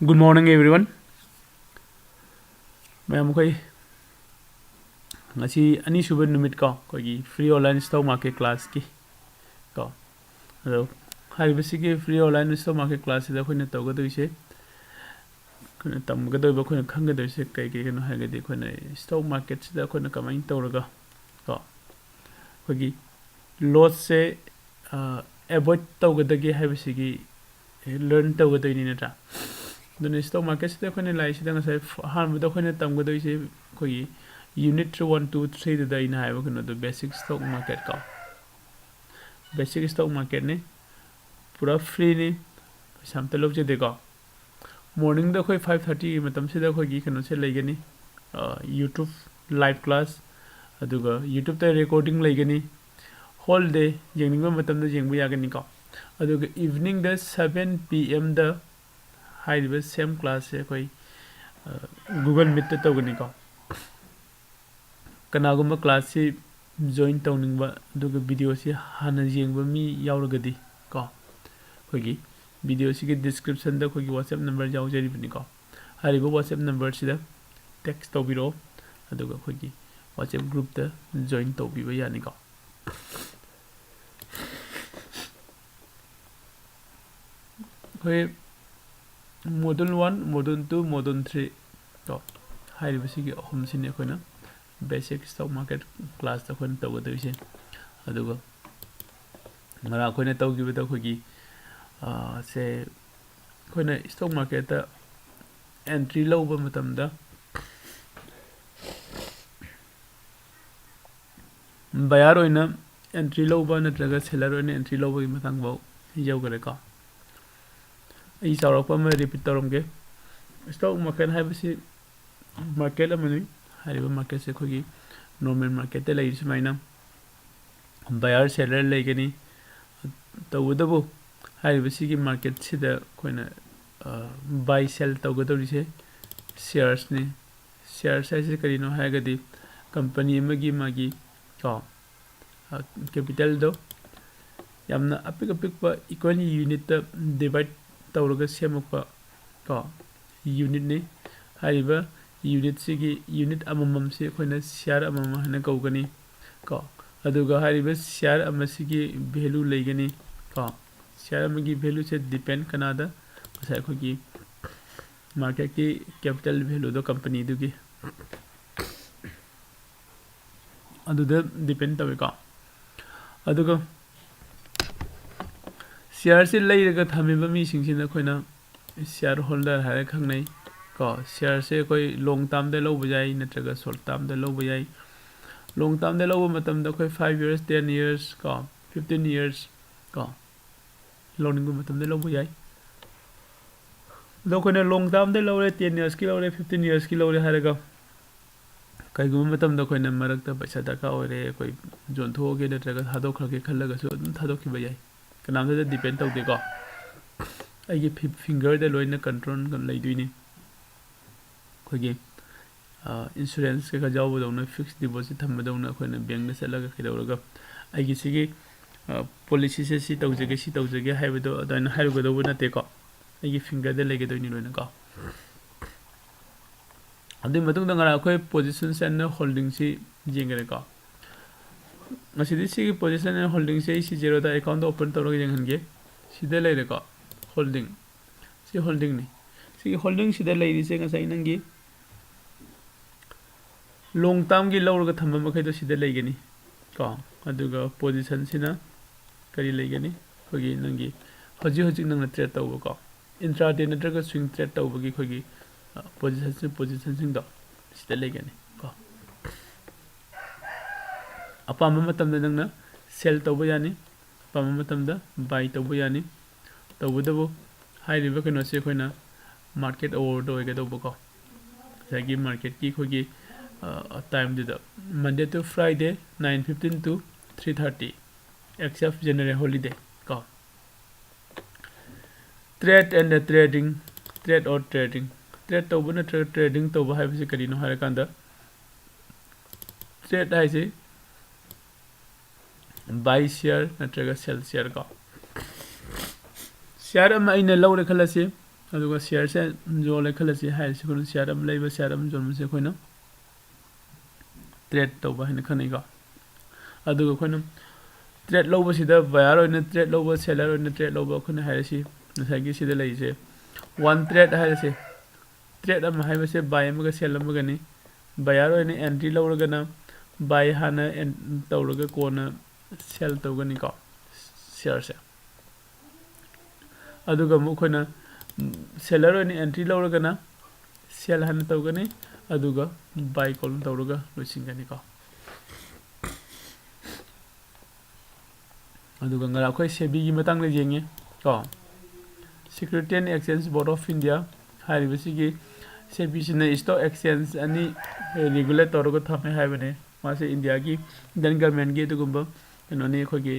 Good morning, everyone. Ma'am, koi ngasi ani suba numit ko koi free online stock market class ki ko. Ado hari basi ki free online stock market class da koi na tau ga doi se koi tam ga doi ba koi na khang ga doi se kai kai no ha ga di koi na stock market da koi na kamai tau ra ga ko koi loss se avoid tau ga da gi ha basi ki learn tau ga doi ni na ta. Then stock market se koi na lai se da ngasai han ba da koi na tam ga doi se koi unit 1 2 3 da ina hai ba the basic stock market ka basic stock market ne pura free ni sam ta lok je de ka morning da khoi 5:30 matam se da khoi gi kano se lai gani YouTube live class aduga YouTube ta recording lai gani whole day jengning ba matam da jengbu ya gani ka aduga evening da 7 pm da hai ba same class se khoi Google Meet ta gani ka kanagumba class se join tawningba duga video se hana jengba mi yauragadi ko khogi video se description da khogi WhatsApp number jaw jari bani ko haribo WhatsApp number sida text tawbiro aduga khogi WhatsApp group da join tawbiba yani ko khoi module 1 module 2 module 3 to haribo se hom sine khoina basic stock market class ta khon taw da ise aduga mara khoina taw gi ta khogi se khoina stock market ta entry low ba matam da buyer oina entry low ba natraga seller oina entry low ba matang ba yau gare ka ai sarok pa ma repeat tarom ge stock market hai basi market amani hariba market se khogi normal market te lai smaina buyer seller lai gani tawdabu hariba sigi market sida koina buy sell tawgadori se shares ne shares sai se karino hagadi company amagi magi ko capital do yamna apik pa equal unit ta divide tawraga semukpa ko unit ne hariba unit sigi unit amamam se khoina share amam hana kaugani ko aduga hariba share amasigi value leigani ko share amagi value se depend kanada sai khogi market ki capital value do company dugi aduda depend tawe ko aduga share se leiraga thamiba mi singsina khoina shareholder hare khangnai ko share se koi long term de lo bajai natraga short term de lo bajai long term de lo matam da koi 5 years 10 years ko 15 years ko loaning ko matam de lo bajai do koi na long term de lo re 10 years ki lo re 15 years ki lo re haraga kai gu matam da koi na marak ta paisa da ka ore koi jon tho ge natraga thado khra ge khallaga so thado ki bajai kanam da depend tau de ko ai ge finger de loina control kan lai duini khogi insurance ka jaw bodona fixed deposit thammadona khoina bank na selaga khidawraga aigi sigi policy se si tawjege haibedo adana hairugo do na te ko aigi finger de lege doini loina ko adi matung da ngara khoi position and holding si jengere ko masidi sigi position and holding se si Zerodha account open tawraga jenghange sida leire ko holding si holding ni si holding sida leiri se ngasai nangi long term gi lawrga thamba makai do sida leigani ko aduga position sina kari leigani khogi nangi hoji nang trade taw ko intraday natraga swing trade taw gi khogi position sing do sida leigani ko apama matam da nangna sell taw yani apama matam da buy taw yani tawbudabu hai riba kano se khoina market over do ga do ko sagi market ki khogi time did Monday to Friday 9:15 to 3:30 except general holiday ko trade and trading trade or trading trade to buna trading to ba hai se kari no har kanda trade hai se buy share natraga sell share ko share ma ina lawre khala se ꯑꯗꯨꯒ ꯁꯤꯌꯔꯁꯦ ꯌꯣꯜꯂꯦ ꯈꯜꯂꯁꯤ ꯍꯥꯏꯔꯤꯁꯤ ꯑꯩꯈꯣꯏꯅ ꯁꯤꯌꯔ ꯑꯃ ꯂꯩꯕ ꯁꯤꯌꯔ ꯑꯃ ꯌꯣꯟꯕꯁꯦ ꯑꯩꯈꯣꯏꯅ trade ꯇꯧꯕ ꯍꯥꯏꯅ ꯈꯪꯅꯩꯀꯣ ꯑꯗꯨꯒ ꯑꯩꯈꯣꯏꯅ ꯇ꯭ꯔꯦꯗ ꯂꯧꯕꯁꯤꯗ ꯕꯌꯥꯔ ꯑꯣꯏꯅ ꯇ꯭ꯔꯦꯗ ꯂꯧꯕ ꯁꯦꯂꯔ ꯑꯣꯏꯅ ꯇ꯭ꯔꯦꯗ ꯂꯧꯕ ꯑꯩꯈꯣꯏꯅ ꯍꯥꯏꯔꯤꯁꯤ ꯉꯁꯥꯏꯒꯤ ꯁꯤꯗ ꯂꯩꯔꯤꯁꯦ ꯋꯥꯟ ꯇ꯭ꯔꯦꯗ ꯍꯥꯏꯔꯤꯁꯦ ꯇ꯭ꯔꯦꯗ ꯑꯃ ꯍꯥꯏꯕꯁꯦ ꯕꯥꯏ ꯑꯃꯒ ꯁꯦꯜ ꯑꯃꯒꯅꯤ ꯕꯌꯥꯔ ꯑꯣꯏꯅ ꯑꯦꯟꯇ꯭ꯔꯤ ꯂꯧꯔꯒꯅ ꯕꯥꯏ ꯍꯥꯟꯅ ꯇꯧꯔꯒ ꯀꯣꯟꯅ ꯁꯦꯜ ꯇꯧꯒꯅꯤꯀꯣ ꯁꯤꯌꯔꯁꯦ ꯑꯗꯨꯒ ꯑꯃꯨꯛ ꯑꯩꯈꯣꯏꯅ ꯁꯦꯂꯔ ꯑꯣꯏꯅ ꯑꯦꯟꯇ꯭री ꯂꯧꯔꯒꯅ ꯁꯦꯜ ꯍꯥꯟꯅ ꯇꯧꯒꯅꯤ ꯑꯗꯨꯒ ꯕꯥꯏ ꯀꯣꯜ ꯇꯧꯔꯒ ꯂꯣꯏꯁꯤꯟꯒꯅꯤꯀꯣ ꯑꯗꯨꯒ ꯉꯔꯥꯡ ꯑꯩꯈꯣꯏ ꯁꯦꯕꯤꯒꯤ ꯃꯇꯥꯡꯗ ꯌꯦꯡꯉꯤ ꯀꯣ security and exchange board of India ꯍꯥꯏꯔꯤꯕꯁꯤꯒꯤ ꯁꯦꯕꯤꯁꯤꯅ ꯏꯁꯇꯣꯛ ꯑꯦꯛꯁꯆꯦꯟꯖ ꯑꯅꯤ ꯔꯤꯒꯨꯂꯦꯠ ꯇꯧꯔꯒ ꯊꯝꯃꯦ ꯍꯥꯏꯕꯅꯦ ꯃꯥꯁꯦ ꯏꯟꯗꯤꯌꯥꯒꯤ ꯏꯟꯗꯤꯌꯟ ꯒꯚꯔꯟꯃꯦꯟꯠꯒꯤ ꯑꯗꯨꯒꯨꯝꯕ ꯀꯩꯅꯣꯅꯤ ꯑꯩꯈꯣꯏꯒꯤ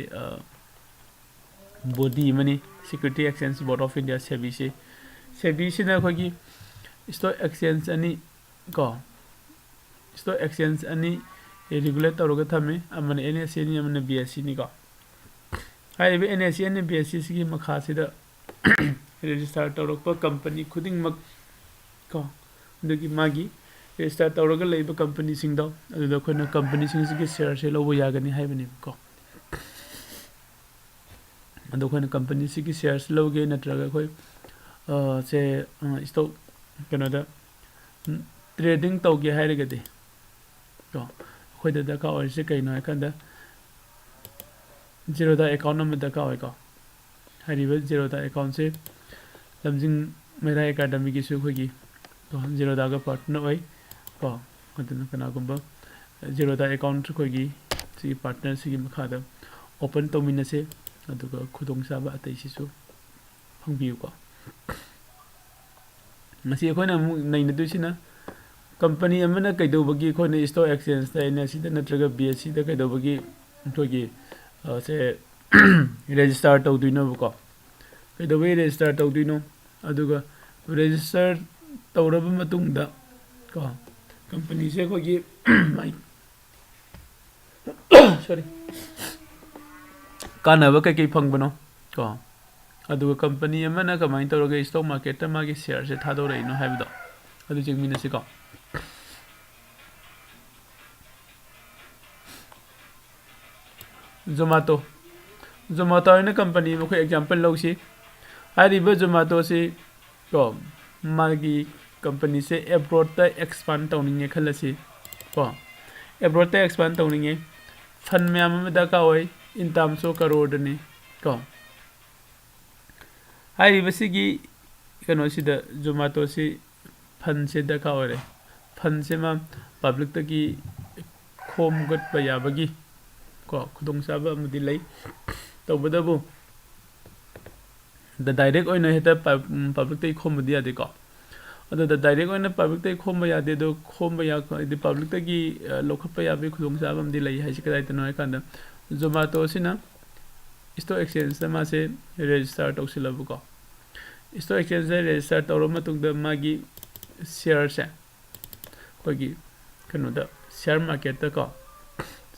ꯕꯣꯗꯤ ꯑꯃꯅꯤ security exchange board of India ꯁꯦꯕꯤꯁꯤ ꯁꯦꯕꯤꯁꯤꯅ ꯑꯩꯈꯣꯏꯒꯤ ꯏꯁꯇꯣꯛ ꯑꯦꯛꯁꯆꯦꯟꯖ ꯑꯅꯤ ꯀꯣ ꯏꯁꯇꯣꯛ ꯑꯦꯛꯁꯆꯦꯟꯖ ꯑꯅꯤ ꯔꯤꯒꯨꯂꯦꯠ ꯇꯧꯔꯒ ꯊꯝꯃꯤ ꯑꯃꯅ ꯑꯦꯟ ꯑꯦꯁ ꯁꯤꯅꯤ ꯑꯃꯅ ꯕꯤ ꯑꯦꯁ ꯁꯤꯅꯤ ꯀꯣ ꯍꯥꯏꯔꯤꯕ ꯑꯦꯟ ꯑꯦꯁ ꯁꯤ ꯑꯃꯅ ꯕꯤ ꯑꯦꯁ ꯁꯤꯁꯤꯒꯤ ꯃꯈꯥꯁꯤꯗ ꯔꯦꯖꯤꯁꯇꯥꯔ ꯇꯧꯔꯛꯄ ꯀꯝꯄꯅꯤ ꯈꯨꯗꯤꯡꯃꯛ ꯀꯣ ꯑꯗꯨꯒꯤ ꯃꯥꯒꯤ ꯔꯦꯖꯤꯁꯇꯥꯔ ꯇꯧꯔꯒ ꯂꯩꯕ ꯀꯝꯄꯅꯤꯁꯤꯡꯗꯣ ꯑꯗꯨꯗ ꯑꯩꯈꯣꯏꯅ ꯀꯝꯄꯅꯤꯁꯤꯡꯁꯤꯒꯤ ꯁꯤꯌꯔꯁꯦ ꯂꯧꯕ ꯌꯥꯒꯅꯤ ꯍꯥꯏꯕꯅꯦꯕꯀꯣ ꯑꯗꯣ ꯑꯩꯈꯣꯏꯅ ꯀꯝꯄꯅꯤꯁꯤꯒꯤ ꯁꯤꯌꯔꯁ ꯂꯧꯒꯦ ꯅꯠꯇ꯭ꯔꯒ ꯑꯩꯈꯣꯏ ꯁꯦ ꯏꯁꯇꯣꯛ ꯀꯩꯅꯣꯗ ꯇ꯭ꯔꯦꯗꯤꯡ ꯇꯧꯒꯦ ꯍꯥꯏꯔꯒꯗꯤ ꯀꯣ ꯑꯩꯈꯣꯏꯗ ꯗꯔꯀꯥꯔ ꯑꯣꯏꯔꯤꯁꯦ ꯀꯩꯅꯣ ꯍꯥꯏꯀꯥꯟꯗ ꯖꯦꯔꯣꯗꯥ ꯑꯦꯀꯥꯎꯟ ꯑꯃ ꯗꯔꯀꯥꯔ ꯑꯣꯏꯀꯣ ꯍꯥꯏꯔꯤꯕ ꯖꯦꯔꯣꯗꯥ ꯑꯦꯀꯥꯎꯟꯁꯦ ꯂꯝꯖꯤꯡ ꯃꯩꯔꯥ ꯑꯦꯀꯥꯗꯃꯤꯒꯤꯁꯨ ꯑꯩꯈꯣꯏꯒꯤ ꯖꯦꯔꯣꯗꯥꯒ ꯄꯥꯔꯠꯅꯔ ꯑꯣꯏ ꯀꯣ ꯑꯗꯨꯅ ꯀꯅꯥꯒꯨꯝꯕ ꯖꯦꯔꯣꯗꯥ ꯑꯦꯀꯥꯎꯟ ꯑꯩꯈꯣꯏꯒꯤ ꯁꯤꯒꯤ ꯄꯥꯔꯠꯅꯔꯁꯤꯒꯤ ꯃꯈꯥꯗ ꯑꯣꯄꯟ ꯇꯧꯃꯤꯟꯅꯁꯦ ꯑꯗꯨꯒ ꯈꯨꯗꯣꯡꯆꯥꯕ ꯑꯇꯩꯁꯤꯁꯨ ꯐꯪꯕꯤꯌꯨꯀꯣ ꯃꯁꯤ ꯑꯩꯈꯣꯏꯅ ꯑꯃꯨꯛ ꯅꯩꯅꯗꯣꯏꯁꯤꯅ ꯀꯝꯄꯅꯤ ꯑꯃꯅ ꯀꯩꯗꯧꯕꯒꯤ ꯑꯩꯈꯣꯏꯅ ꯏꯁꯇꯣꯛ ꯑꯦꯛꯁꯆꯦꯟꯖꯇ ꯑꯦꯟ ꯑꯦꯁ ꯁꯤꯗ ꯅꯠꯇ꯭ꯔꯒ ꯕꯤ ꯑꯦꯁ ꯁꯤꯗ ꯀꯩꯗꯧꯕꯒꯤ ꯑꯩꯈꯣꯏꯒꯤ ꯁꯦ ꯔꯦꯖꯤꯁꯇꯥꯔ ꯇꯧꯗꯣꯏꯅꯣꯕꯀꯣ ꯀꯩꯗꯧꯕꯒꯤ ꯔꯦꯖꯤꯁꯇꯥꯔ ꯇꯧꯗꯣꯏꯅꯣ ꯑꯗꯨꯒ ꯔꯦꯖꯤꯁꯇꯔ ꯇꯧꯔꯕ ꯃꯇꯨꯡꯗ ꯀꯣ ꯀꯝꯄꯅꯤꯁꯦ ꯑꯩꯈꯣꯏꯒꯤ ꯁꯣꯔꯤ ꯀꯥꯟꯅꯕ ꯀꯩꯀꯩ ꯐꯪꯕꯅꯣ ꯀꯣ ꯑꯗꯨꯒ ꯀꯝꯄꯅꯤ ꯑꯃꯅ ꯀꯃꯥꯏꯅ ꯇꯧꯔꯒ ꯏꯁꯇꯣꯛ ꯃꯥꯔꯀꯦꯠꯇ ꯃꯥꯒꯤ ꯁꯤꯌꯔꯁꯦ ꯊꯥꯗꯣꯔꯛꯏꯅꯣ ꯍꯥꯏꯕꯗꯣ ꯑꯗꯨ ꯌꯦꯡꯃꯤꯟꯅꯁꯤꯀꯣ ꯖꯣꯃꯥꯇꯣ ꯍꯥꯏꯅ ꯀꯝꯄꯅꯤ ꯑꯃ ꯑꯩꯈꯣꯏ ꯑꯦꯛꯖꯥꯝꯄꯜ ꯂꯧꯁꯤ ꯍꯥꯏꯔꯤꯕ ꯖꯣꯃꯥꯇꯣꯁꯤ ꯀꯣ ꯃꯥꯒꯤ ꯀꯝꯄꯅꯤꯁꯦ ꯑꯦꯕ꯭ꯔꯣꯗꯇ ꯑꯦꯛꯁꯄꯥꯟ ꯇꯧꯅꯤꯡꯉꯦ ꯈꯜꯂꯁꯤ ꯀꯣ ꯑꯦꯕ꯭ꯔꯣꯗꯇ ꯑꯦꯛꯁꯄꯥꯟ ꯇꯧꯅꯤꯡꯉꯦ ꯐꯟ ꯃꯌꯥꯝ ꯑꯃ ꯗꯔꯀꯥꯔ ꯑꯣꯏ ꯏꯟ ꯇꯥꯔꯝꯁ ꯑꯣꯐ ꯀꯔꯣꯔꯗꯅꯤ ꯀꯣ ꯍꯥꯏꯔꯤꯕꯁꯤꯒꯤ ꯀꯩꯅꯣꯁꯤꯗ ꯖꯣꯃꯥꯇꯣꯁꯤ ꯐꯟꯁꯦ ꯗꯔꯀꯥꯔ ꯑꯣꯏꯔꯦ ꯐꯟꯁꯦ ꯃꯥ ꯄꯥꯕ꯭ꯂꯤꯛꯇꯒꯤ ꯈꯣꯝꯒꯠꯄ ꯌꯥꯕꯒꯤ ꯀꯣ ꯈꯨꯗꯣꯡꯆꯥꯕ ꯑꯃꯗꯤ ꯂꯩ ꯇꯧꯕꯇꯕꯨ ꯗꯥꯏꯔꯦꯛ ꯑꯣꯏꯅ ꯍꯦꯛꯇ ꯄꯥꯕ꯭ꯂꯤꯛꯇꯒꯤ ꯈꯣꯝꯕꯗꯤ ꯌꯥꯗꯦꯀꯣ ꯑꯗꯨꯗ ꯗꯥꯏꯔꯦꯛ ꯑꯣꯏꯅ ꯄꯥꯕ꯭ꯂꯤꯛꯇꯒꯤ ꯈꯣꯝꯕ ꯌꯥꯗꯦ ꯑꯗꯣ ꯈꯣꯝꯕ ꯍꯥꯏꯗꯤ ꯄꯥꯕ꯭ꯂꯤꯛꯇꯒꯤ ꯂꯧꯈꯠꯄ ꯌꯥꯕꯒꯤ ꯈꯨꯗꯣꯡꯆꯥꯕ ꯑꯃꯗꯤ ꯂꯩ ꯍꯥꯏꯁꯤ ꯀꯗꯥꯏꯗꯅꯣ ꯍꯥꯏꯀꯥꯟꯗ ꯖꯣꯃꯥꯇꯣꯁꯤꯅ ꯏꯁꯇꯣꯛ ꯑꯦꯛꯁꯆꯦꯟꯖꯇ ꯃꯥꯁꯦ ꯔꯦꯖꯤꯁꯇꯥꯔ ꯇꯧꯁꯤꯜꯂꯕꯀꯣ ꯏꯁꯇꯣꯛ ꯑꯦꯛꯁꯆꯦꯟꯖꯇ ꯔꯦꯖꯤꯁꯇꯥꯔ ꯇꯧꯔꯕ ꯃꯇꯨꯡꯗ ꯃꯥꯒꯤ ꯁꯤꯌꯔꯁꯦ ꯑꯩꯈꯣꯏꯒꯤ ꯀꯩꯅꯣꯗ ꯁꯤꯌꯔ ꯃꯥꯔꯀꯦꯠꯇ ꯀꯣ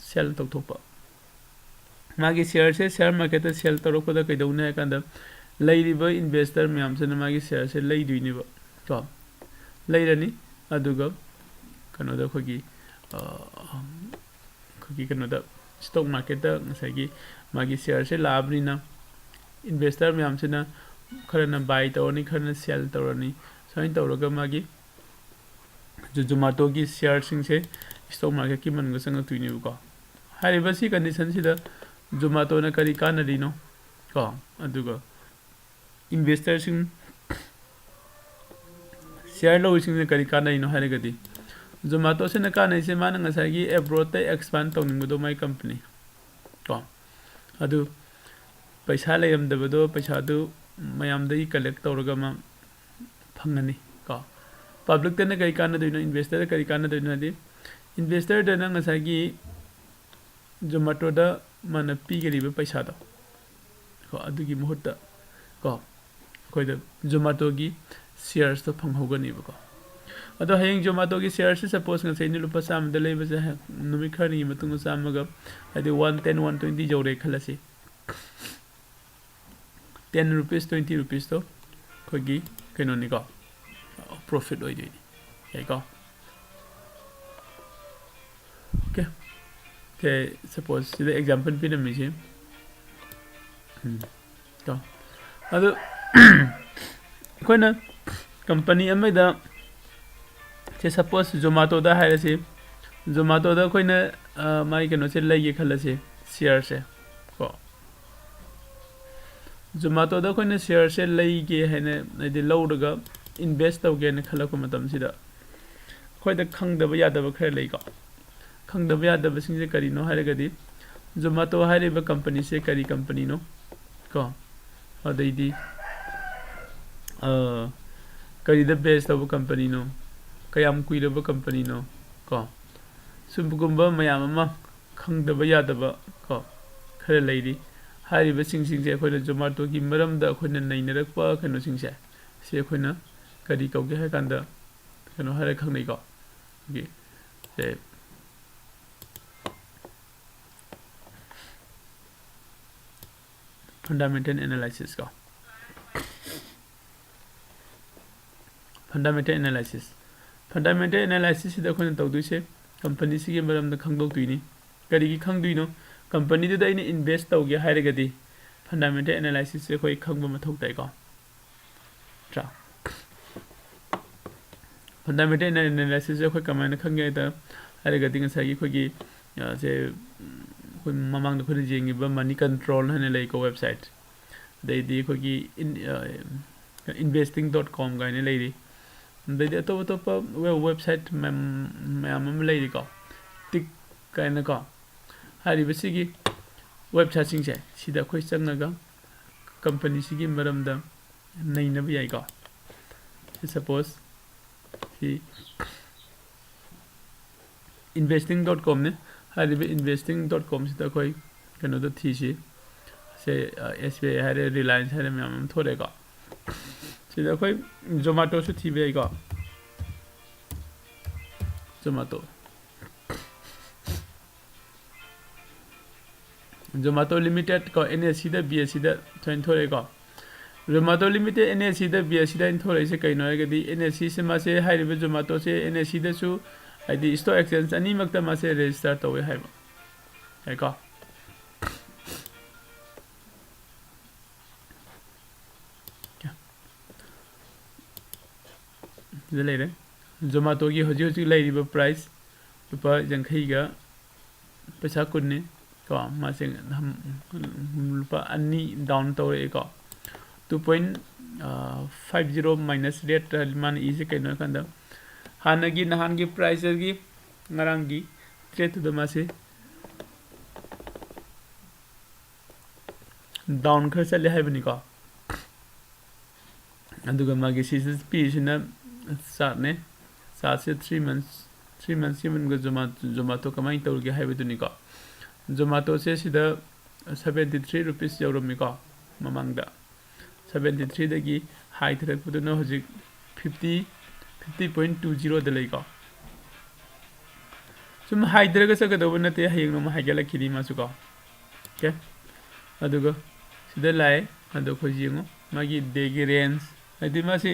ꯁꯦꯜ ꯇꯧꯊꯣꯛꯄ ꯃꯥꯒꯤ ꯁꯤꯌꯔꯁꯦ ꯁꯤꯌꯔ ꯃꯥꯔꯀꯦꯠꯇ ꯁꯦꯜ ꯇꯧꯔꯛꯄꯗ ꯀꯩꯗꯧꯅꯤ ꯍꯥꯏ ꯀꯥꯟꯗ ꯂꯩꯔꯤꯕ ꯏꯟꯚꯦꯁꯇꯔ ꯃꯌꯥꯝꯁꯤꯅ ꯃꯥꯒꯤ ꯁꯤꯌꯔꯁꯦ ꯂꯩꯗꯣꯏꯅꯦꯕ ꯀꯣ ꯂꯩꯔꯅꯤ ꯑꯗꯨꯒ ꯀꯩꯅꯣꯗ ꯑꯩꯈꯣꯏꯒꯤ ꯀꯩꯅꯣꯗ ꯏꯁꯇꯣꯛ ꯃꯥꯔꯀꯦꯠꯇ ꯉꯁꯥꯏꯒꯤ ꯃꯥꯒꯤ ꯁꯤꯌꯔꯁꯦ ꯂꯥꯛꯑꯕꯅꯤꯅ ꯏꯟꯚꯦꯁꯇꯔ ꯃꯌꯥꯝꯁꯤꯅ ꯈꯔꯅ ꯕꯥꯏ ꯇꯧꯔꯅꯤ ꯈꯔꯅ ꯁꯦꯜ ꯇꯧꯔꯅꯤ ꯁꯨꯃꯥꯏꯅ ꯇꯧꯔꯒ ꯃꯥꯒꯤ ꯖꯣꯃꯥꯇꯣꯒꯤ ꯁꯤꯌꯔꯁꯤꯡꯁꯦ ꯏꯁꯇꯣꯛ ꯃꯥꯔꯀꯦꯠꯀꯤ ꯃꯅꯨꯡꯗ ꯆꯪꯉꯛꯇꯣꯏꯅꯦꯕꯀꯣ ꯍꯥꯏꯔꯤꯕ ꯁꯤ ꯀꯟꯗꯤꯁꯟꯁꯤꯗ ꯖꯣꯃꯥꯇꯣꯅ ꯀꯔꯤ ꯀꯥꯟꯅꯔꯤꯅꯣ ꯀꯣ ꯑꯗꯨꯒ ꯏꯟꯚꯦꯁꯇꯔꯁꯤꯡ ꯁꯤꯌꯔ ꯂꯧꯔꯤꯁꯤꯡꯅ ꯀꯔꯤ ꯀꯥꯟꯅꯔꯤꯅꯣ ꯍꯥꯏꯔꯒꯗꯤ ꯖꯣꯃꯥꯇꯣꯁꯤꯅ ꯀꯥꯟꯅꯩꯁꯦ ꯃꯥꯅ ꯉꯁꯥꯏꯒꯤ ꯑꯦꯕ꯭ꯔꯣꯗꯇ ꯑꯦꯛꯁꯄꯥꯟ ꯇꯧꯅꯤꯡꯕꯗꯣ ꯃꯥꯏ ꯀꯝꯄꯅꯤ ꯀꯣ ꯑꯗꯨ ꯄꯩꯁా ꯂꯩꯔꯝꯗꯕꯗꯣ ꯄꯩꯁꯥꯗꯨ ꯃꯌꯥꯝꯗꯒꯤ ꯀꯂꯦꯛ ꯇꯧꯔꯒ ꯃꯥ ꯐꯪꯉꯅꯤ ꯀꯣ ꯄꯥꯕ꯭ꯂꯤꯛꯇꯅ ꯀꯔꯤ ꯀꯥꯟꯅꯗꯣꯏꯅꯣ ꯏꯟꯚꯦꯁꯇꯔꯗ ꯀꯔꯤ ꯀꯥꯟꯅꯗꯣꯏꯅꯣ ꯍꯥꯏꯗꯤ ꯏꯟꯚꯦꯁꯇꯔꯗꯅ ꯉꯁꯥꯏꯒꯤ ꯖꯣꯃꯥꯇꯣꯗ ꯃꯥꯅ ꯄꯤꯒꯔꯤꯕ ꯄꯩꯁꯥꯗꯣ ꯀꯣ ꯑꯗꯨꯒꯤ ꯃꯍꯨꯠꯇ ꯀꯣ ꯑꯩꯈꯣꯏꯗ ꯖꯣꯃꯥꯇꯣꯒꯤ ꯁꯤꯌꯔꯁꯇꯣ ꯐꯪꯍꯧꯒꯅꯦꯕꯀꯣ ꯑꯗꯣ ꯍꯌꯦꯡ ꯖꯣꯃꯥꯇꯣꯒꯤ ꯁꯤꯌꯔꯁꯦ ꯁꯄꯣꯁ ꯉꯁꯥꯏꯅ ꯂꯨꯄꯥ 100ꯗ ꯂꯩꯕꯁꯦ ꯅꯨꯃꯤꯠ ꯈꯔꯅꯤꯒꯤ ꯃꯇꯨꯡꯗ ꯆꯥꯝꯃꯒ ꯍꯥꯏꯗꯤ 110 120 ꯌꯧꯔꯦ ꯈꯜꯂꯁꯤ 10 ꯔꯨꯄꯤꯁ 20 ꯔꯨꯄꯤꯁꯇꯣ ꯑꯩꯈꯣꯏꯒꯤ ꯀꯩꯅꯣꯅꯤꯀꯣ ꯄ꯭ꯔꯣꯐꯤꯠ ꯑꯣꯏꯗꯣꯏꯅꯤ ꯌꯥꯏꯀꯣ ꯑꯣꯀꯦ ꯁꯦ ꯁꯄꯣꯁ ꯁꯤꯗ ꯑꯦꯛꯖꯥꯝꯄꯜ ꯄꯤꯔꯝꯃꯤꯁꯤ ꯀꯣ ꯑꯗꯨ ꯑꯩꯈꯣꯏꯅ ꯀꯝꯄꯅꯤ ꯑꯃꯗ ꯁꯦ ꯁꯄꯣꯁ ꯖꯣꯃꯥꯇꯣꯗ ꯍꯥꯏꯔꯁꯤ ꯖꯣꯃꯥꯇꯣꯗ ꯑꯩꯈꯣꯏꯅ ꯃꯥꯒꯤ ꯀꯩꯅꯣꯁꯦ ꯂꯩꯒꯦ ꯈꯜꯂꯁꯤ ꯁꯤꯌꯔꯁꯦ ꯀꯣ ꯖꯣꯃꯥꯇꯣꯗ ꯑꯩꯈꯣꯏꯅ ꯁꯤꯌꯔꯁꯦ ꯂꯩꯒꯦ ꯍꯥꯏꯅ ꯍꯥꯏꯗꯤ ꯂꯧꯔꯒ ꯏꯟꯚꯦꯁ ꯇꯧꯒꯦꯅ ꯈꯜꯂꯛꯄ ꯃꯇꯝꯁꯤꯗ ꯑꯩꯈꯣꯏꯗ ꯈꯪꯗꯕ ꯌꯥꯗꯕ ꯈꯔ ꯂꯩꯀꯣ ꯈꯪꯗꯕ ꯌꯥꯗꯕꯁꯤꯡꯁꯦ ꯀꯔꯤꯅꯣ ꯍꯥꯏꯔꯒꯗꯤ ꯖꯣꯃꯥꯇꯣ ꯍꯥꯏꯔꯤꯕ ꯀꯝꯄꯅꯤꯁꯦ ꯀꯔꯤ ꯀꯝꯄꯅꯤꯅꯣ ꯀꯣ ꯑꯗꯩꯗꯤ ꯀꯔꯤꯗ ꯕꯦꯁ ꯇꯧꯕ ꯀꯝꯄꯅꯤꯅꯣ ꯀꯌꯥꯝ ꯀꯨꯏꯔꯕ ꯀꯝꯄꯅꯤꯅꯣ ꯀꯣ ꯁꯨꯝꯕꯒꯨꯝꯕ ꯃꯌꯥꯝ ꯑꯃ ꯈꯪꯗꯕ ꯌꯥꯗꯕ ꯀꯣ ꯈꯔ ꯂꯩꯔꯤ ꯍꯥꯏꯔꯤꯕꯁꯤꯡꯁꯦ ꯑꯩꯈꯣꯏꯅ ꯖꯣꯃꯥꯇꯣꯒꯤ ꯃꯔꯝꯗ ꯑꯩꯈꯣꯏꯅ ꯅꯩꯅꯔꯛꯄ ꯀꯩꯅꯣꯁꯤꯡꯁꯦ ꯁꯤ ꯑꯩꯈꯣꯏꯅ ꯀꯔꯤ ꯀꯧꯒꯦ ꯍꯥꯏ ꯀꯥꯟꯗ ꯀꯩꯅꯣ ꯍꯥꯏꯔ ꯈꯪꯅꯩꯀꯣ ꯁꯦ ꯐꯟꯗꯥꯃꯦꯟꯇꯦꯜ ꯑꯦꯅꯥꯂꯥꯏꯁꯤꯁ ꯀꯣ ꯐꯟꯗꯥꯃꯦꯟꯇꯦꯜ ꯑꯦꯅꯥꯂꯥꯏꯁꯤꯁꯁꯤꯗ ꯑꯩꯈꯣꯏꯅ ꯇꯧꯗꯣꯏꯁꯦ ꯀꯝꯄꯅꯤꯁꯤꯒꯤ ꯃꯔꯝꯗ ꯈꯪꯗꯣꯛꯇꯣꯏꯅꯤ ꯀꯔꯤꯒꯤ ꯈꯪꯗꯣꯏꯅꯣ ꯀꯝꯄꯅꯤꯗꯨꯗ ꯑꯩꯅ ꯏꯟꯚꯦꯁ ꯇꯧꯒꯦ ꯍꯥꯏꯔꯒꯗꯤ ꯐꯟꯗꯥꯃꯦꯟꯇꯦꯜ ꯑꯦꯅꯥꯂꯥꯏꯁꯤꯁꯁꯦ ꯑꯩꯈꯣꯏ ꯈꯪꯕ ꯃꯊꯧ ꯇꯥꯏꯀꯣ ꯅꯠꯇ꯭ꯔꯥ ꯐꯟꯗꯥꯃꯦꯟꯇꯦꯜ ꯑꯦꯅꯥꯂꯥꯏꯁꯤꯁꯁꯦ ꯑꯩꯈꯣꯏ ꯀꯃꯥꯏꯅ ꯈꯪꯒꯦ ꯍꯥꯏꯔꯒꯗꯤ ꯉꯁꯥꯏꯒꯤ ꯑꯩꯈꯣꯏꯒꯤ ꯁꯦ ꯑꯩꯈꯣꯏ ꯃꯃꯥꯡꯗ ꯑꯩꯈꯣꯏꯅ ꯌꯦꯡꯉꯤꯕ ꯃꯅꯤ ꯀꯟꯇ꯭ꯔꯣꯜ ꯍꯥꯏꯅ ꯂꯩꯀꯣ ꯋꯦꯕꯁꯥꯏꯠ ꯑꯗꯩꯗꯤ ꯑꯩꯈꯣꯏꯒꯤ investing.com ꯀꯥꯏꯅ ꯂꯩꯔꯤ ꯑꯗꯩꯗꯤ ꯑꯇꯣꯞ ꯑꯇꯣꯞꯄ ꯋꯦꯕꯁꯥꯏꯠ ꯃꯌꯥꯝ ꯑꯃ ꯂꯩꯔꯤꯀꯣ ꯇꯤꯛ ꯀꯥꯏꯅꯀꯣ ꯍꯥꯏꯔꯤꯕꯁꯤꯒꯤ ꯋꯦꯕꯁꯥꯏꯠꯁꯤꯡꯁꯦ ꯁꯤꯗ ꯑꯩꯈꯣꯏ ꯆꯪꯉꯒ ꯀꯝꯄꯅꯤꯁꯤꯒꯤ ꯃꯔꯝꯗ ꯅꯩꯅꯕ ꯌꯥꯏꯀꯣ ꯁꯄꯣꯁ ꯁꯤ investing.com ꯅꯦ ꯍꯥꯏꯔꯤꯕ investing.com ꯁꯤꯗ ꯑꯩꯈꯣꯏ ꯀꯩꯅꯣꯗ ꯊꯤꯁꯤ ꯁꯦ SBI ꯍꯥꯏꯔꯦ ꯔꯤꯂꯥꯌꯟꯁ ꯍꯥꯏꯔꯦ ꯃꯌꯥꯝ ꯑꯃ ꯊꯣꯛꯂꯛꯑꯦꯀꯣ ꯁꯤꯗ ꯑꯩꯈꯣꯏ ꯖꯣꯃꯥꯇꯣꯁꯨ ꯊꯤꯕ ꯌꯥꯏꯀꯣ ꯖꯣꯃꯥꯇꯣ ꯂꯤꯃꯤꯇꯦꯠ ꯀꯣ NSCꯗ BSCꯗ ꯁꯨꯃꯥꯏꯅ ꯊꯣꯛꯂꯛꯑꯦꯀꯣ ꯖꯣꯃꯥꯇꯣ ꯂꯤꯃꯤꯇꯦꯠ NSCꯗ BSCꯗ ꯑꯩꯅ ꯊꯣꯛꯂꯛꯏꯁꯦ ꯀꯩꯅꯣ ꯍꯥꯏꯔꯒꯗꯤ NSCꯁꯦ ꯃꯥꯁꯦ ꯍꯥꯏꯔꯤꯕ ꯖꯣꯃꯥꯇꯣꯁꯦ NSCꯗꯁꯨ ꯍꯥꯏꯗꯤ ꯁ꯭ꯇꯣꯛ ꯑꯦꯛꯁꯆꯦꯟꯖ ꯑꯅꯤꯃꯛꯇ ꯃꯥꯁꯦ ꯔꯦꯖꯤꯁꯇꯔ ꯇꯧꯋꯦ ꯍꯥꯏꯕ ꯌꯥꯏꯀꯣ ꯁꯤꯗ ꯂꯩꯔꯦ ꯖꯣꯃꯥꯇꯣꯒꯤ ꯍꯧꯖꯤꯛ ꯍꯧꯖꯤꯛ ꯂꯩꯔꯤꯕ ꯄ꯭ꯔꯥꯏꯁ ꯂꯨꯄꯥ 50ꯒ ꯄꯩꯁꯥ 10ꯅꯤ ꯀꯣ ꯃꯥꯁꯦ ꯂꯨꯄा 2 ꯗꯥꯎन ꯇꯧꯔꯛꯑꯦꯀꯣ 2.50 माइनस रेट मान इसे कहीं कंद हानगी नहानगी प्राइस की ngaranggi trade to मासे डाउन खर चले हाइबनिको अदुगा मागी सीजन पीसिना साने सासे 3 months सिमनगो जोमाटो कमाई तौरगे हाइबदुनिको जोमाटो से सिदा 73 रुपीस यौरमिको ममांगदा 73 दगी हाई थरकपुदुना हजिक 50.20 द लैको सुम हाई थरक सकदब नते हयंग नमा हाइगलखिनि मासुको ओके अदुगा सिदा लाए अदु खोजिंगो मागी देगी रेंज हाइदि मासी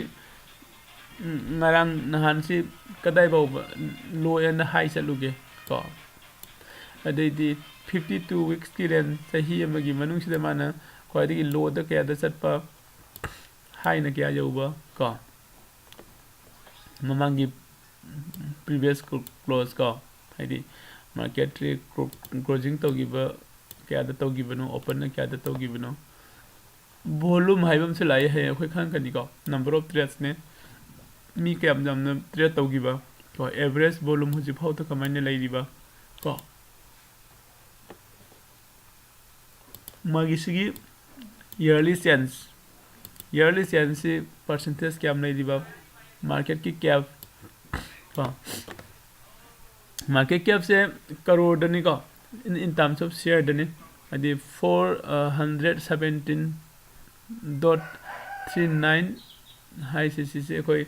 ngarang nahan si kadai baw low and high challuge ko adai 52 weeks ki ren sahi amagi manung sida mana khwadi low da kaya da chatpa high na kaya yauba ko mamangi previous close ko haidi market closing to give kaya da to give no open na kaya da to give no volume haibam se lai hai khoi khan kani ko number of trades ne मी कैम जमना trade तौगिबा को average volume हुजि फाउ त कमाइने लैरिबा को मागिसिगी ईयरली चेंज से परसेंटेज कैम लैरिबा मार्केट की कैप को मार्केट कैप से करोड़ दनी को इन टर्म्स ऑफ शेयर दनी अदि 417.39 हाई से कोई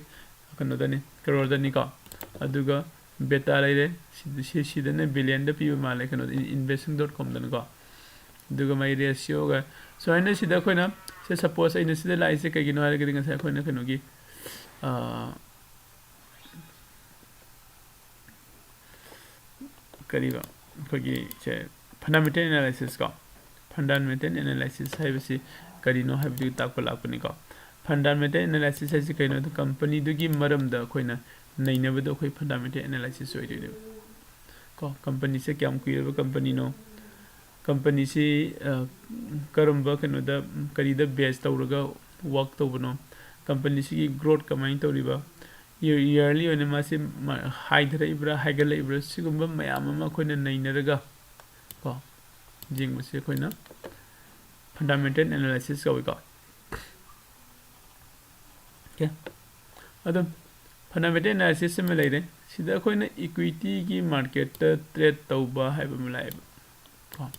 कनोदनी करोड़दनी को अदुगा बेटा लेरे सिदने बिलियन द पीबे माले कनो investing.com दन को अदुगा माई रेशियो गा सो आइने सिदा खोइना से सपोज आइने सिदा लाइसे कगिनो हारे गदिंग सा खोइना कनोगी करीबा अखोगी से फंडामेंटल एनालिसिस को फंडामेंटल एनालिसिस है करीनो है ताको लापनी को फंडामेंटल एनालिसिस है कहीं तो कंपनी दुगी मरम द अखोइना नैनबदो अखोइ फंडामेंटल एनालिसिस होइदो को कंपनी से क्या कुइरब कंपनी नो कंपनी से करम्बा कनो द करीदा बेस तौरगा वर्क तौबनो कंपनी से growth कमाइन तौरिबा yearly on masi haidra haigala ibra sigumba mayam ama khoina nainaraga ko jing mase khoina fundamental analysis ko ko okay adum fundamental analysis me leire sida khoina equity gi market trade tauba haiba mulai ko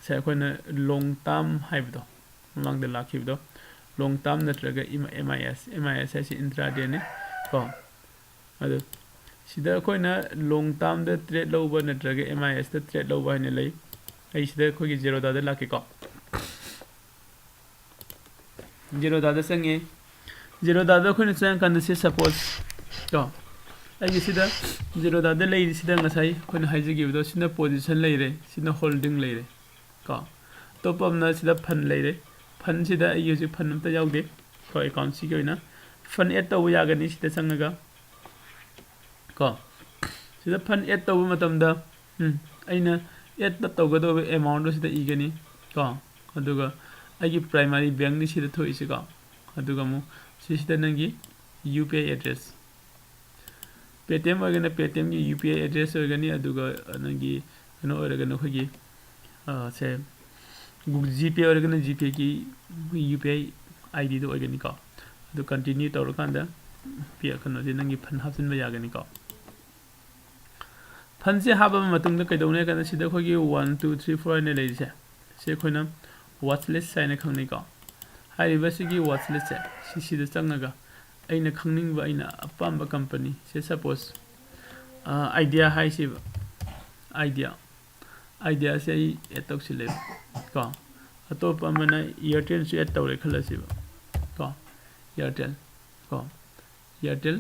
sa khoina long term haibdo mang de lakhibdo long term natraga MIS is intraday ne को अदु सिदा कोइना long term द trade लौबा नत्रगे MIS द trade लौबा ने लई आई सिदा कोइ जेरोदा द लाके को जेरोदा द संगे जेरोदा द कोइना चंग कंद से सपोज तो आई सिदा जेरोदा द लई सिदा ngасai कोइना हाइजे गिबदो सिना पोजीशन लई रे सिना होल्डिंग लई रे को तो पमना सिदा फन लई रे फन सिदा आई युजि फन त याउदे को अकाउंट सी कोइना फन एड तब यागनी सिदा संगगा को सिदा फन एड तब मतमदा अइना एड तगदो अमाउंट सिदा इगनी को अदुगा आगी प्राइमरी बैंक नि सिदा थोइसे को अदुगा मु सिदा नंगी UPI एड्रेस पेटीएम ओगना पेटीएम की UPI एड्रेस ओगनी अदुगा नंगी नो ओरगना खगी से GPay ओरगना GPay की UPI ID दो ओगनी को तो कंटिन्यू तौर कांदा पिया कनो जे नंगी फन हाबसिन बा यागनी को फन से हाबा मतुंग द कइदौने काना सिदा खोगी 1 2 3 4 ने लेसे से खोइना वॉच लिस्ट साइना खंगनि को हाइबा सिगी वॉच लिस्ट से सिदा चंगगा अइना खंगनिंग बा अइना अपाम्बा कंपनी से सपोज आइडिया हाइसे आइडिया से एतोक्सिले को अतोप मना एयरटेल से एत तौरे खलसिबा को एयरटेल को एयरटेल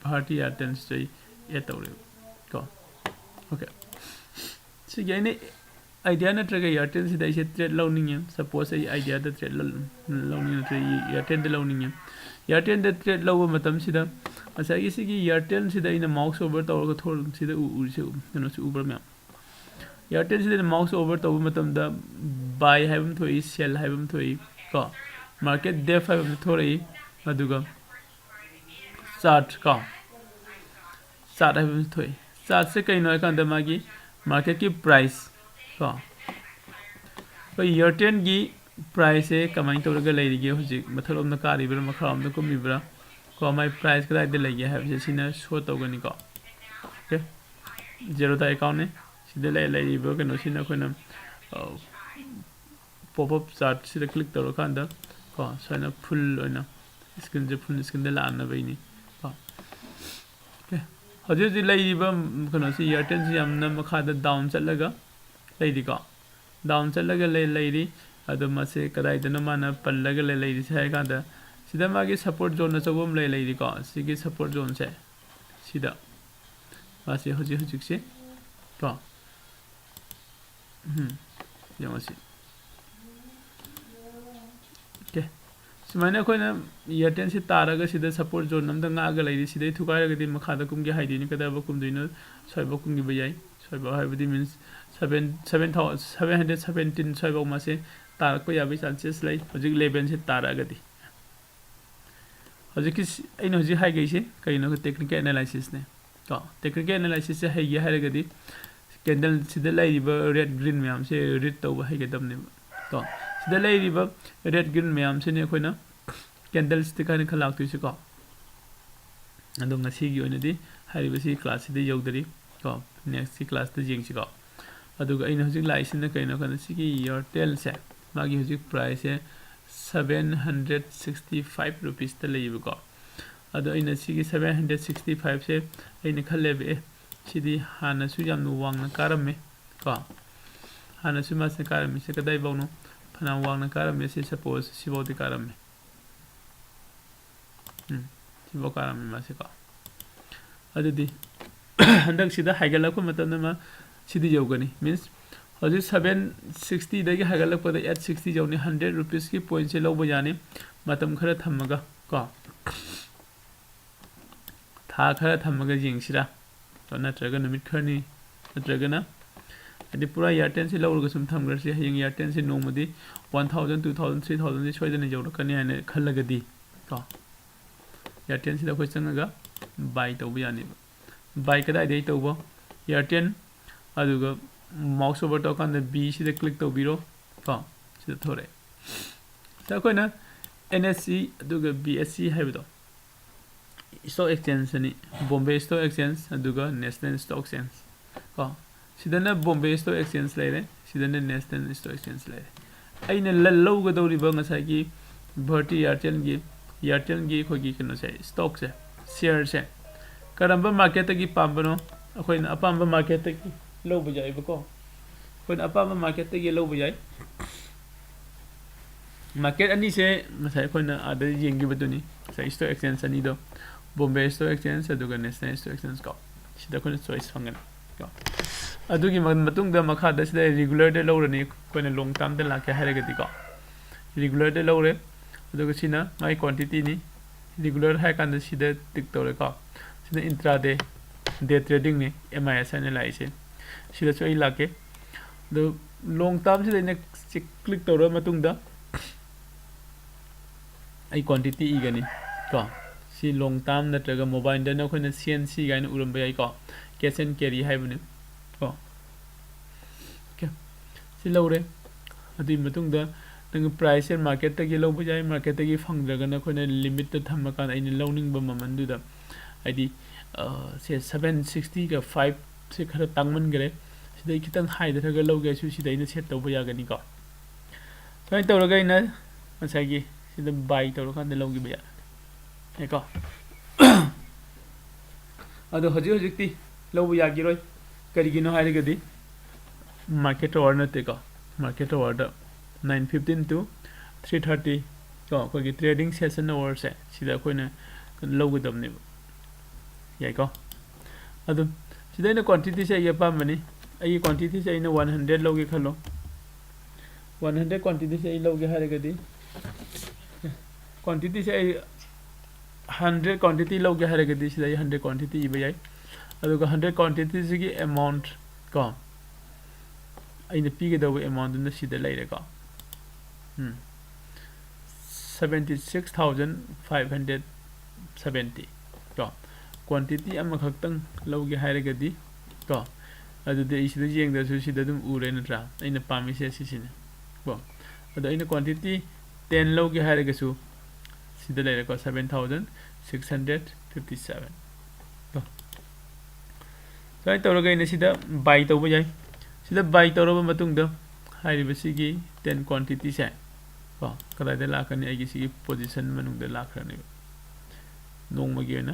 भारती एयरटेल से एत तौरे को ओके सिगे ने आइडिया नत्रगे एयरटेल से दैसे ट्रेड लौनिंग सपोज आई आइडिया द ट्रेड लौनिंग ट्रेड एयरटेल द लौनिंग एयरटेल द ट्रेड लौ मतम सिदा असागी सिगी एयरटेल सिदा इन माउस ओवर तौरग थोर सिदा उसे कनो से ऊपर में एयरटेल सिदा माउस ओवर तौ मतम द बाय हाइबम थोई सेल हाइबम थोई को मार्केट डेफ हाइबम थोरई अदुगा चार्ट को चार्ट हाइबम थोई चार्ट से कइनो कांद मागी मार्केट की प्राइस को एयरटेल की प्राइस है कमाइन तौरगा लेरिगे हुजिक मथलोम न कारिब्रा मखराम न कुमिब्रा को माय प्राइस कदाय दे लेगे है सिना शो तौगनी को ओके जेरोदा अकाउंट ने सिदा लेरिबो कनो सिना कोना पॉपअप चार्ट से क्लिक तौर कांदा को सना फुल ओना स्क्रीन जे फुल स्क्रीन दे लाना बैनी को ओके हजे जे लेरिबा कनो से एयरटेल से हमना मखादा डाउन चलगा लेरि को डाउन चलगा लेरि अदो मसे कदाइदन माना पल्लगा लेरि से कांदा सिदा मागी सपोर्ट जोन चबम लेरि को सिगी सपोर्ट जोन से सिदा मासे हजे से को यमसी ओके सुमाइना कोइना एयरटेल से तारगा सिदा सपोर्ट जोन नमदा ngaga लेरि सिदै थुकायरगदि मखादा कुमगे हाइदिनि कदाबा कुमदिनो सयबा कुमगे बयाय सयबा हाइबदि मींस 717 सयबा मासे तारको याबि चांसेस लै हजिक 11 से तारगदि हजिक अइन हजिक हाइ गइसे कइनो टेक्निकल एनालिसिस ने तो टेक्निकल एनालिसिस से हाइ हाइरगदि कैंडल सिदा लाइरिबा रेड ग्रीन मैम से रीड तौबा हाइगदमने तो सिदा लाइरिबा रेड ग्रीन मैम से ने खोइना कैंडल स्टिक हाइन खलाक्तुइसे को अदो ngasi gi ओइनदि हाइरिबसि क्लास सिदा यौदरि को नेक्स्ट की क्लास द जेंगसि को अदुगा अइन हजिक लाइसिन कइनो कन सिगी एयरटेल से मागी हजिक प्राइस है 765 रुपीस त लेइबो को अदो अइन सिगी 765 से अइन खलेबे सिदी हानसु याम वांगना कारमे को हानसु मासे कारमे से कदाइ बाउनो फना वांगना कारमे से suppose सिबोदि कारमे Sibo karami masiko. Adudi handang sida haigalak ko matanama sidi jawgani means hojik 760 dagi haigalak pada 860 jawni 100 rupees ki point se lawba yani matam khara thamaga ko tha khara thamaga jingsira to natraga numit kharni natraga na adi pura year 10 se lawrga sum thamgar se hayeng year 10 se nomadi 1000 2000 3000 se soidana jawrakani hane khallagadi ko year 10 se da khoi changaga buy tawba yani buy kada dei tawba year 10 aduga mouse over to kan b sida click tawbiro ko sida thore sa koina NSE aduga BSE haibdo stock exchange ani Bombay Stock Exchange aduga National Stock Exchange ko sidana Bombay Stock Exchange leire sidana National Stock Exchange leire aina lallo dawri ba ngasai gi bharti Airtel gi khogi kano se stock se share se karamba market gi pambano akoina apamba market gi low bujai ba ko koina apamba market gi low bujai market ani se ngasai koina ada yengi batuni sai stock exchange ani do Bombay Stock Exchange aduga National Stock Exchange ko sida koina choice fangan ko adugi matung da makha da sida regular de lowrani koina long term da lakhe haragadi ko regular de lowre aduga sina mai quantity ni regular hai kan sida tik tore ko sida intraday day trading ni MIS ani lai se sida choi lake the long term sida ne click tore matung da ai quantity igani ko si long term natraga mobile da na khoina CNC gaina urum bai ko cash and carry haibune ko okay si lowre adi matung da nang price and market ta gi low bujai market ta gi phangdraga na khoina limit ta thamma kan aini lowning ba maman du da id se 760 ga 5 se khara tangman gare sidai kitang high da ga low ga su sidai na set tawba ya gani ko kai tawraga ina masai gi sida buy tawra kan low gi ba ya ko ado hojik ti low ya gi roi kari gi no haire gadi market order na te ko market order 9:15 to 3:30 ko gi trading session hour se sida koina low gudam ne yai ko ado sida na quantity se ya pa mani ai quantity se ina 100 low gi khalo 100 quantity se low gi haire gadi quantity se 100 quantity low gi haire gadi sida 100 quantity iba yai ado 100 quantity se gi amount ko aina pige da amount na sida laire ko 76,570 ko quantity ama khaktang low gi haire gadi ko adu de isida jeng da su sida dum ure na tra aina pami se sisine ko adu aina quantity 10 low gi haire ga su sida laire ko 7,657 ko sai tawra ga ina sida buy tawba jai sida buy tawra matung da hairi basigi 10 quantity se ko kada de lakani ai gi position manung da lakrani nong magi na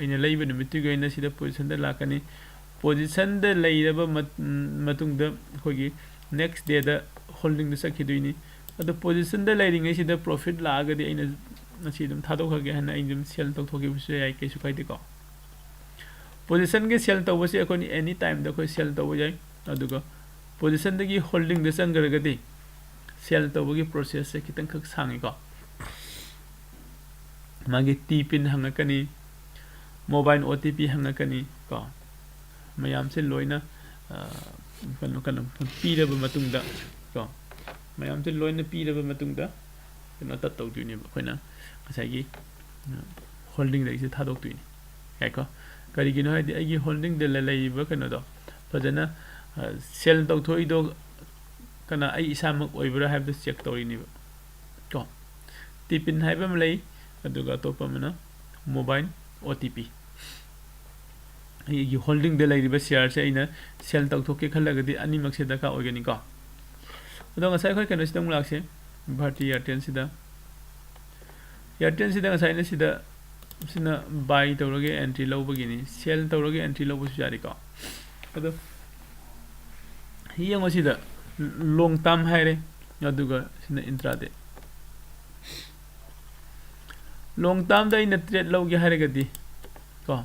aina leiba numit gi na sida position da lakani position da leiraba matung da khogi next day da holding da sakhiduini ado position da leiring ai sida profit laga di aina nasi dum thado khage hana aina sell tok thogi buse ai ke su kai de ko position ge sell to bose akoni any time da khoi sell to bojai aduga position da gi holding da sang garga di sell to bogi process se kitang khak sangi ko magi t pin hangakani mobile OTP hangakani ko mayam se loina kanu piraba matungda ko mayam se loina piraba matungda kano ta tawduni khoina asagi holding da ise thadok tuini kai ko kari gino hadi agi holding de la laiba kano do fajana sell taw thoi do kana ai isamak oibra have to check tawini ko tipin haiba malai aduga topa mana mobile OTP ai holding de lai riba share se ina sell taw thoke khalagadi ani makse daka organic ko ado ngasai khoi kano sidang lakse bharti Airtel sida ngasai na sina buy tawrage entry lobagini sell tawrage entry lobu jari ko ado hiyang osida long term haire aduga sina intraday long term da ina trade loge haragadi ko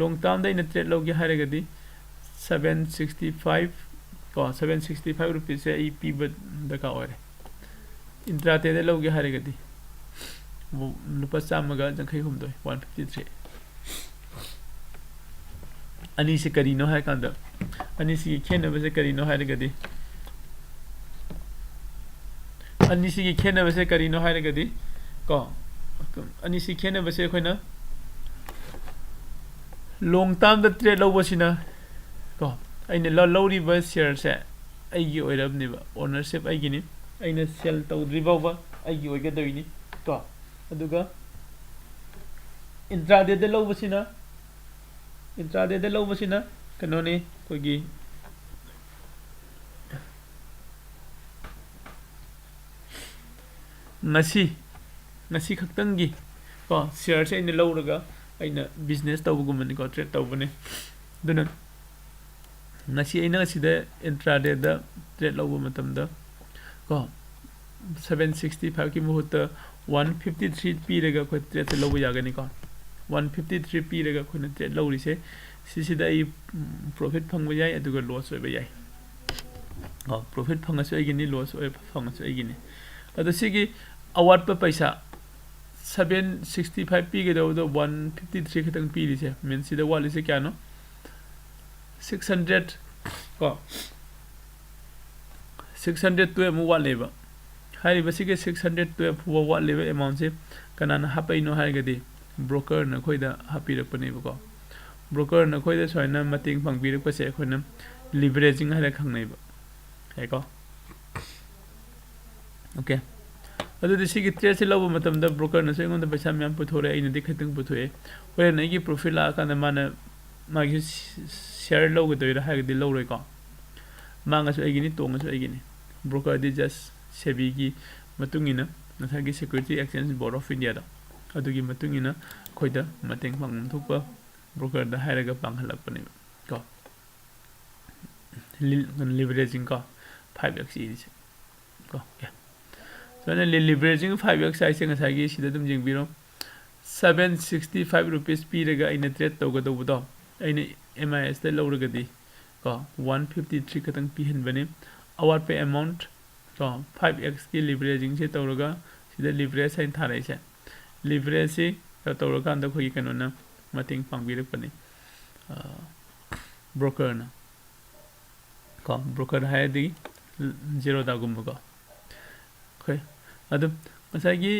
long term da ina trade loge haragadi 765 ko 765 rupees se EP da ka ore intraday da loge haragadi lupa chamaga jankhai humdoi 153 ani se karino hai kanda ani si khena base karino haragadi ani si khena base karino haragadi ko ani si khena base khoina long term da trade lo basina ko aina lori ba share se aigi oirabni ba ownership aigi ni aina sell tawdri ba aigi oiga doini ko aduga intraday da lo basina kanone kogi ngasi khaktangi ko share se ina lowraga aina business tawbugumani ko trade tawbane duna ngasi aina sida intraday da trade lawba matamda ko 765 ki muhutta 153 piraga ko trade lawba yagani ko 153 piraga ko na trade lawri se sisida ai profit phangba yai aduga loss oiba yai profit phangasu aigini loss oi phangasu aigini adu sigi award pa paisa 765 p do 153 khatang p rise mean sida wali se kya no 600 ko 612 mu wal leba hari basige 612 wal leba amount se kanana hapai no hai gadi broker na khoida hapi rakpani ba ko broker na khoida soina mating phangbi rak pa se khoina leveraging hara khangnai ba hai ko okay adu disi trade se lobo matam da broker na sengon da paisa myam puthore aina di khatang puthoe hore na gi profit la ka na mana magi share logo doira ha gi loroi ko manga so agini tonga so agini broker di just sebi gi matungina na gi security exchange board of india da adu gi matungina khoida mateng phang thukpa broker da hairaga panghalak pani ko leveraging ko 5x is ko yeah so na leveraging 5x size nga sagi sida dum jing biro 765 rupees p raga ina trade toga do budo aina MIS da lawraga di ko 153 katang p hen bane award pay amount ko 5x ki leveraging se tawraga sida leverage sign tharai se leverage se tawraga anda khoi kanona mating pangbirak pani broker na ko broker hai di Zerodha gumba ko okay adu masagi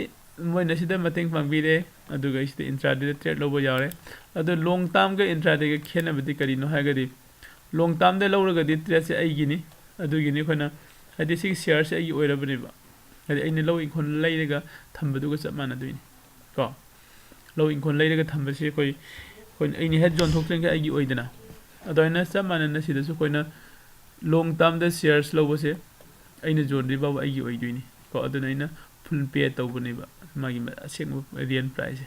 moi na sida mating pangbire adu ga sida intraday trade lobo yare adu long term ga intraday ga khena bidi kari no ha gadi long term de lawra gadi trade se ai gini adu gini khona adi sig share se ai oirabani ba adi aina low ikhon lairaga thambadu ga chamana duini ko low ikhon lairaga thambase koi aini head zone thoklen ga ai oidana adu aina chamana na sida su koina long term de shares lobo se aina zone ri ba ai oiduini ko adu naina full pay tawbani ba magi aseng real price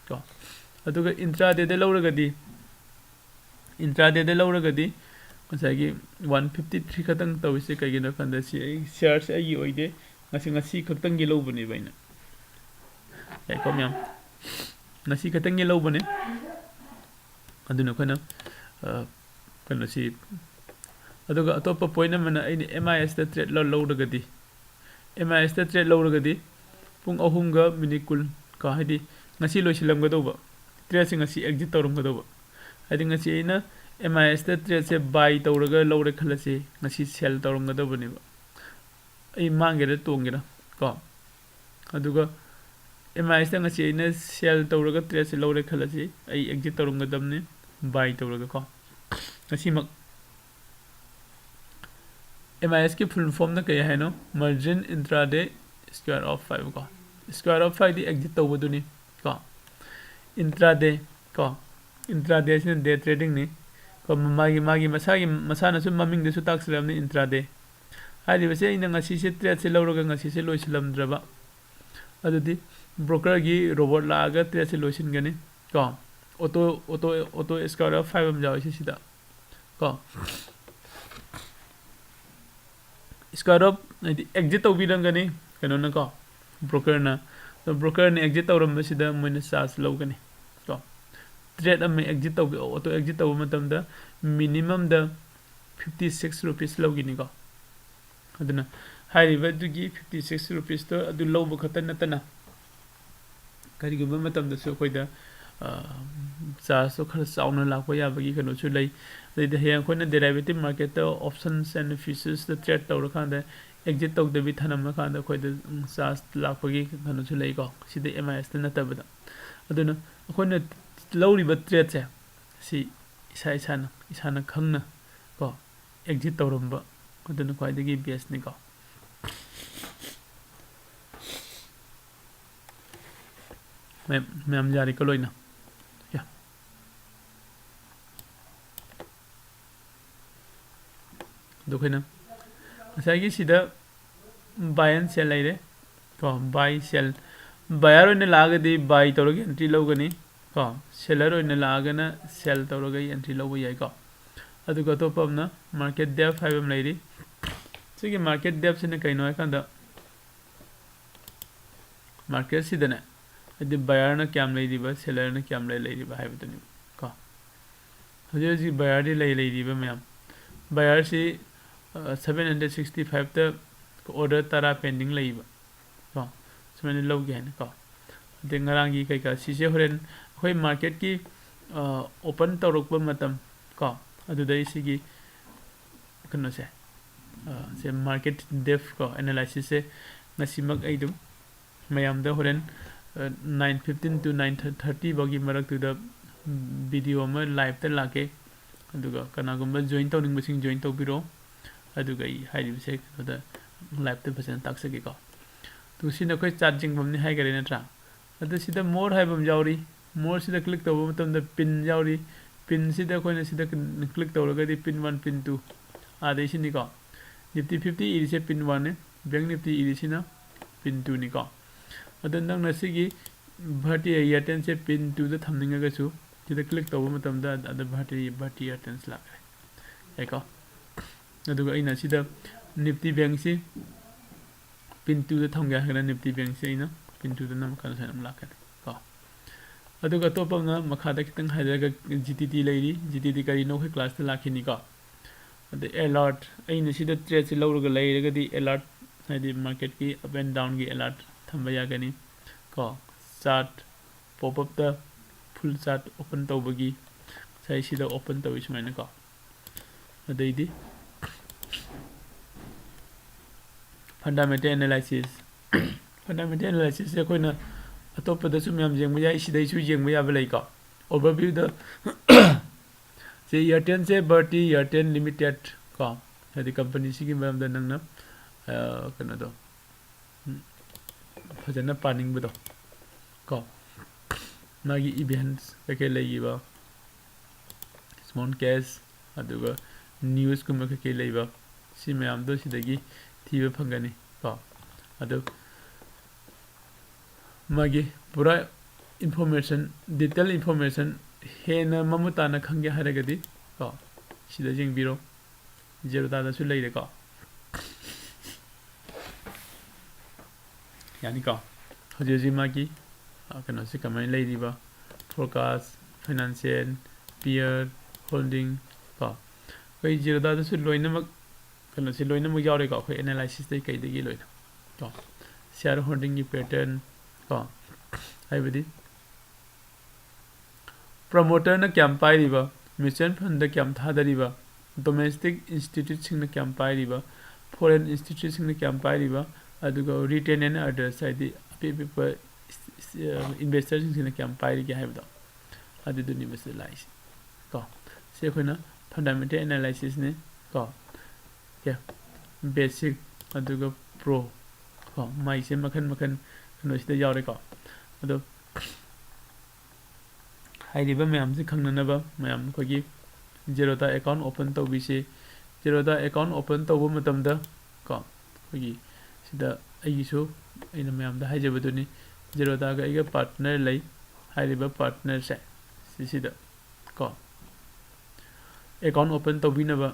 ko adu ga intraday de lawragadi masagi 153 khatang tawise kaigina kanda si shares ai oide ngasi khatang gi lawbani baina ai ko myam ngasi khatang gi lawbani adu na kana kana si adu ga atopa point mana ai MIS da trade lawragadi MIS da trade lawragadi pung ahum ga minikul ka hadi ngasi loisilam ga doba trade sing ngasi exit tawrum ga doba hadi ngasi ina MIS da trade se buy tawraga lawre khalase ngasi sell tawrum ga doba ni ba ai mangera tongera ko aduga MIS da ngasi ina sell tawraga trade se lawre khalase ai exit tawrum ga damne buy tawraga ko ngasi mak MIS की full form ना क्या है no margin intraday square of 5 का square of 5 the exit तो वो तो नहीं का intraday से day trading नहीं का मागी मसा ना सुन ममिंग देशु ताक सिलम ने intraday हारी वैसे इन ngasi से trade से लौरो का ngasi से लोई सिलम द्रबा अदुदी broker की robot लागा trade से लोई सिन गने का auto square of 5 हम जाओ इसे सीधा का square of exit to birangani kanona ko broker na broker ne exit tꯧꯔꯝꯕꯁꯤꯗ ꯃꯣꯏꯅ charge ꯂꯧꯒꯅꯤ ꯀꯣ trade ꯑꯃ exit ꯇꯧꯕ auto exit ꯇꯧꯕ ꯃꯇꯝꯗ minimum ꯗ 56 rupees ꯂꯧꯒꯅꯤ ꯀꯣ aduna hairiba dugi 56 rupees to adu lowba khata natana karigumba matamda su koida charge so khara chauna lakpa yabagi kano chu lei de heyang khoina derivative market to options and futures the trade tawra khanda exit tawda bi thanam khanda koida charge lakpagi kano chu lei ko sida MIS ta natabada aduna khoina lowriba trade se si isana khangna ko exit tawramba aduna kwaidagi best ni ko ma'am जारी को लोइना या दुखैना असागी सिदा bye and sell लाइरे को buy sell buyer ओइना लागदी buy तौरगे entry लौगनी को सेलर ओइना लागना सेल तौरगे एंट्री लौबो याय को अदुगा तोपमना मार्केट डेप्थ हाइबम लाइरी सिगी मार्केट डेप्थ सिने कैनो कांदा market सिदने the buyer na kyam lei riba seller na kyam lei riba hai batani ka hoje ji buyer di lei riba myam buyer si 765 ta order tara pending lei ba ka semani log ge na ka de ngarang gi kai ka si se horen hoi market ki open torok ba matam ka adu dai si gi kano se market depth ko analysis se nasimak aidum mayam da horen 9:15 to 9:30 bagi marak tu da video ma live ta lake aduga kana gumba join tawning basing join tawbiro aduga I hairi se da live ta pasan tak sake ko tu sina koi charging bam ni hai gare na tra adu sida more hai bam jauri more sida click taw matam da pin jauri pin sida koi na sida click tawraga di pin 1 pin 2 ade sini ko nifty 50 iri se pin 1 ne bank nifty iri sina pin 2 ni ko adun nang nasigi bhati airten se pin 2 da thamninga ga chu sida click taw matam da ada bhati airten la kare eko aduga ina sida nifty bank si pin 2 da thamga hana nifty bank se ina pin 2 da nam kan sanam la kare ko aduga topamna makha da kitang hairaga GTT leiri GTT kari no class ta lakhini ko ade alert aina sida trade se lawruga leiraga di alert haidi market ki up and down gi alert thamba yagani ko chart pop up the full chart open tawbagi sai sida open tawi sumaina ko adaidi fundamental analysis fundamental analysis se koina atopa da sum yam jengba yai sida isu jengba ya balai ko overview da se airten se berti airten limited ko hadi company sigi mam da nangna kana do fajana planning bado ko magi events kake leiba small case aduga news kuma kake leiba si mayam do sidagi thiba phangani ko adu magi pura information detail information hena mamutana khangge haragadi ko sida jengbiro Zerodha da su leire ko yani ko hoje magi kana se kamai leiriba forecast financial peer holding ko kai Zerodha da su loinamak kana se loinamak yawre ko kai analysis dai kai dagi loina ko share holding gi pattern ko haibadi promoter na kyam pairiba mutual fund da kyam thadariba domestic institute sing na kyam pairiba foreign institute sing na kyam pairiba aduga retain and others side people investors sing na kyam pairi ge haibada adu ni bas lais ko se khona fundamental analysis ne ko ya basic aduga pro ko mai se makhan no sida yawre ko adu hairiba mayam se khangnanaba mayam ko gi Zerodha account open tawbi se Zerodha account open tawbu matamda ko ko gi sida aisu ina mayam da haijabaduni Zerodha ga iga partner lei hairiba partner se sida ko account open tawbinaba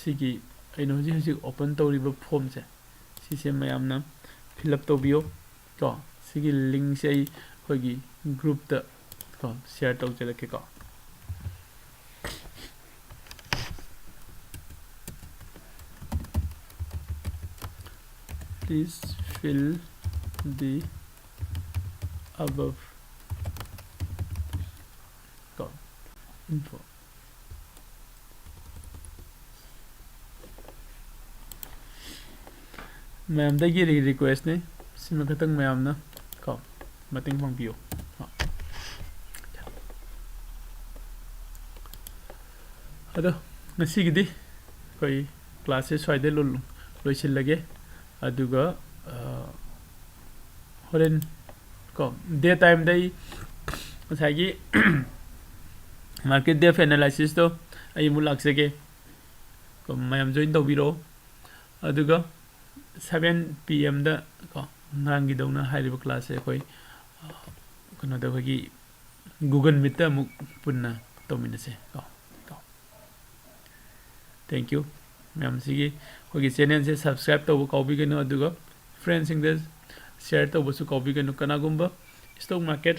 sigi aino ji open tawriba form se mayam na fill up tawbiyo ko sigi link se ai khoi group da ko share tau jela ke ko please fill the above info ma'am दगी request ने सिम खतंग ma'am ना को मतिंग पंपियो अदो ngasiगidi koi classes swaide loisilage aduga horen ko day time dai masagi market depth analysis to ai mulak sege ko mayam join tawbiro aduga 7 PM da ko ngangi dawna hairiba class e koi kono da bagi Google Meet ta muk punna tomina se ko thank you ma'am सिगी कोई channel से subscribe तब कौबी गनो अदुगा friends इंग this share तब बसु कौबी गनो कनागुंबा स्टॉक मार्केट